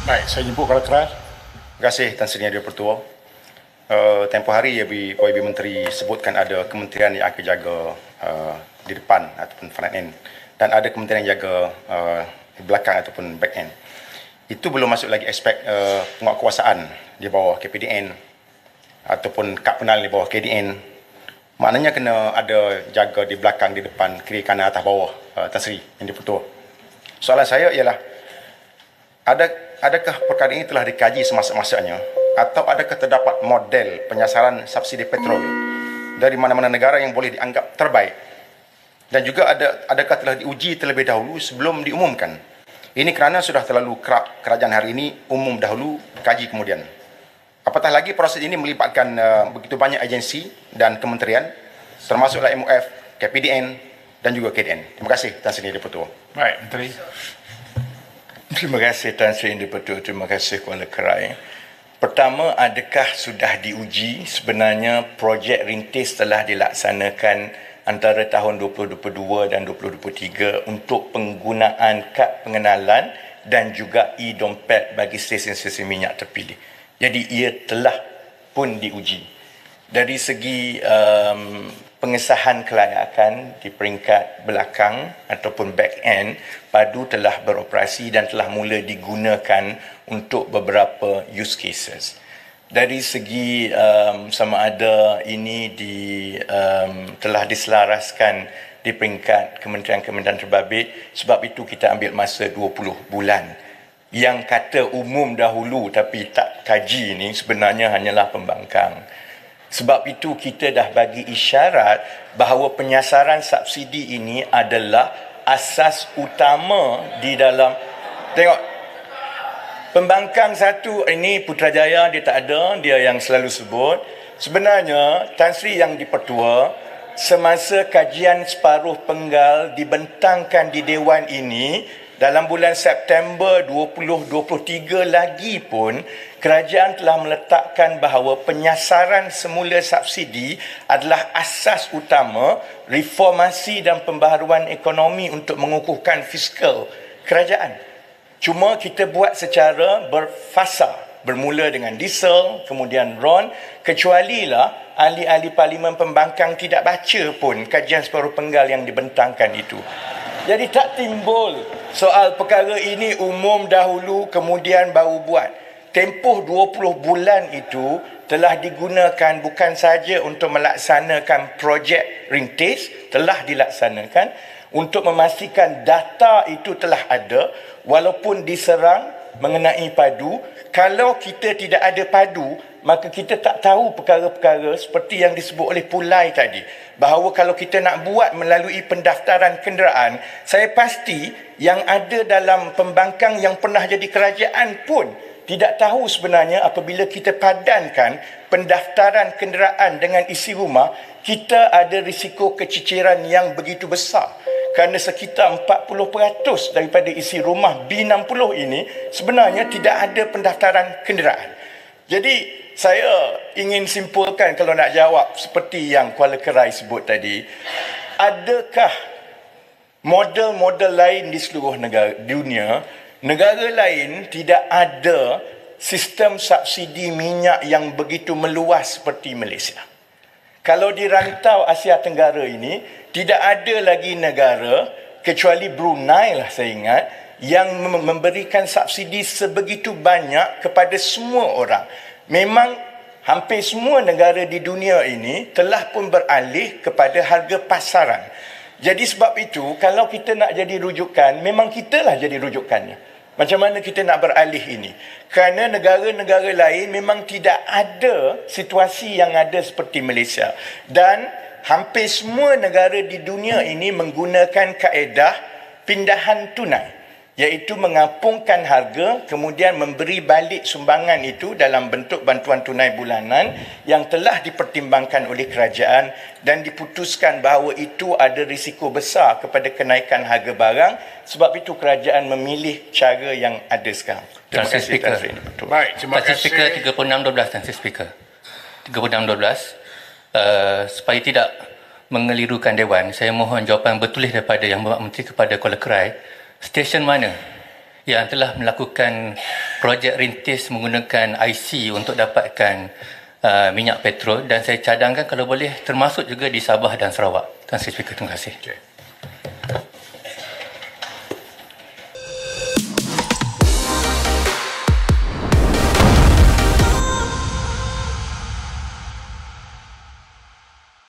Baik, saya jemput Kuala Keras. Terima kasih Tan Sri Yang Di-Pertua. Tempoh hari YB Menteri sebutkan ada kementerian yang akan jaga di depan ataupun front end dan ada kementerian yang jaga di belakang ataupun back end. Itu belum masuk lagi aspek penguatkuasaan di bawah KPDN ataupun kad penal di bawah KDN. Maknanya kena ada jaga di belakang, di depan, kiri, kanan, atas, bawah, Tan Sri Yang Di-Pertua. Soalan saya ialah, adakah perkara ini telah dikaji semasa-masanya atau adakah terdapat model penyasaran subsidi petrol dari mana-mana negara yang boleh dianggap terbaik, dan juga adakah telah diuji terlebih dahulu sebelum diumumkan? Ini kerana sudah terlalu kerap kerajaan hari ini umum dahulu, kaji kemudian. Apatah lagi proses ini melibatkan begitu banyak agensi dan kementerian, termasuklah MOF, KPDN dan juga KDN. Terima kasih Tan Sri Yang Di-Pertua. Baik, Menteri. Terima kasih Tan Sri Yang Di-Pertua. Terima kasih Kuala Kerai. Pertama, adakah sudah diuji? Sebenarnya projek rintis telah dilaksanakan antara tahun 2022 dan 2023 untuk penggunaan kad pengenalan dan juga e-dompet bagi stesen-stesen minyak terpilih. Jadi ia telah pun diuji. Dari segi pengesahan kelayakan di peringkat belakang ataupun back end, padu telah beroperasi dan telah mula digunakan untuk beberapa use cases. Dari segi sama ada ini telah diselaraskan di peringkat kementerian-kementerian terbabit, sebab itu kita ambil masa 20 bulan. Yang kata umum dahulu tapi tak kaji ni sebenarnya hanyalah pembangkang. Sebab itu kita dah bagi isyarat bahawa penyasaran subsidi ini adalah asas utama di dalam. Tengok, pembangkang satu ini Putrajaya dia tak ada, dia yang selalu sebut. Sebenarnya Tan Sri Yang Di-Pertua semasa kajian separuh penggal dibentangkan di Dewan ini dalam bulan September 2023 lagi pun, kerajaan telah meletakkan bahawa penyasaran semula subsidi adalah asas utama reformasi dan pembaharuan ekonomi untuk mengukuhkan fiskal kerajaan. Cuma kita buat secara berfasa, bermula dengan diesel, kemudian RON, kecualilah ahli-ahli Parlimen Pembangkang tidak baca pun kajian separuh penggal yang dibentangkan itu. Jadi tak timbul soal perkara ini umum dahulu kemudian baru buat. Tempoh 20 bulan itu telah digunakan bukan saja untuk melaksanakan projek rintis, telah dilaksanakan untuk memastikan data itu telah ada walaupun diserang mengenai padu. Kalau kita tidak ada padu, maka kita tak tahu perkara-perkara seperti yang disebut oleh Pulai tadi. Bahawa kalau kita nak buat melalui pendaftaran kenderaan, saya pasti yang ada dalam pembangkang yang pernah jadi kerajaan pun tidak tahu sebenarnya apabila kita padankan pendaftaran kenderaan dengan isi rumah, kita ada risiko keciciran yang begitu besar. Kerana sekitar 40% daripada isi rumah B60 ini sebenarnya tidak ada pendaftaran kenderaan. Jadi saya ingin simpulkan kalau nak jawab seperti yang Kuala Kerai sebut tadi, adakah model-model lain di seluruh negara lain tidak ada sistem subsidi minyak yang begitu meluas seperti Malaysia? Kalau di rantau Asia Tenggara ini, tidak ada lagi negara, kecuali Brunei lah saya ingat, yang memberikan subsidi sebegitu banyak kepada semua orang. Memang hampir semua negara di dunia ini telah pun beralih kepada harga pasaran. Jadi sebab itu, kalau kita nak jadi rujukan, memang kitalah jadi rujukannya. Macam mana kita nak beralih ini? Kerana negara-negara lain memang tidak ada situasi yang ada seperti Malaysia. Dan hampir semua negara di dunia ini menggunakan kaedah pindahan tunai. Iaitu mengapungkan harga, kemudian memberi balik sumbangan itu dalam bentuk bantuan tunai bulanan yang telah dipertimbangkan oleh kerajaan dan diputuskan bahawa itu ada risiko besar kepada kenaikan harga barang. Sebab itu kerajaan memilih cara yang ada sekarang. Terima kasih, Speaker. Baik, terima kasih. Speaker 3612, Tan Sri Speaker. 3612. Supaya tidak mengelirukan Dewan, saya mohon jawapan bertulis daripada Yang Berhormat Menteri kepada Kuala Kerai. Stesen mana yang telah melakukan projek rintis menggunakan IC untuk dapatkan minyak petrol, dan saya cadangkan kalau boleh termasuk juga di Sabah dan Sarawak. Tuan Sri Speaker, terima kasih. Okay.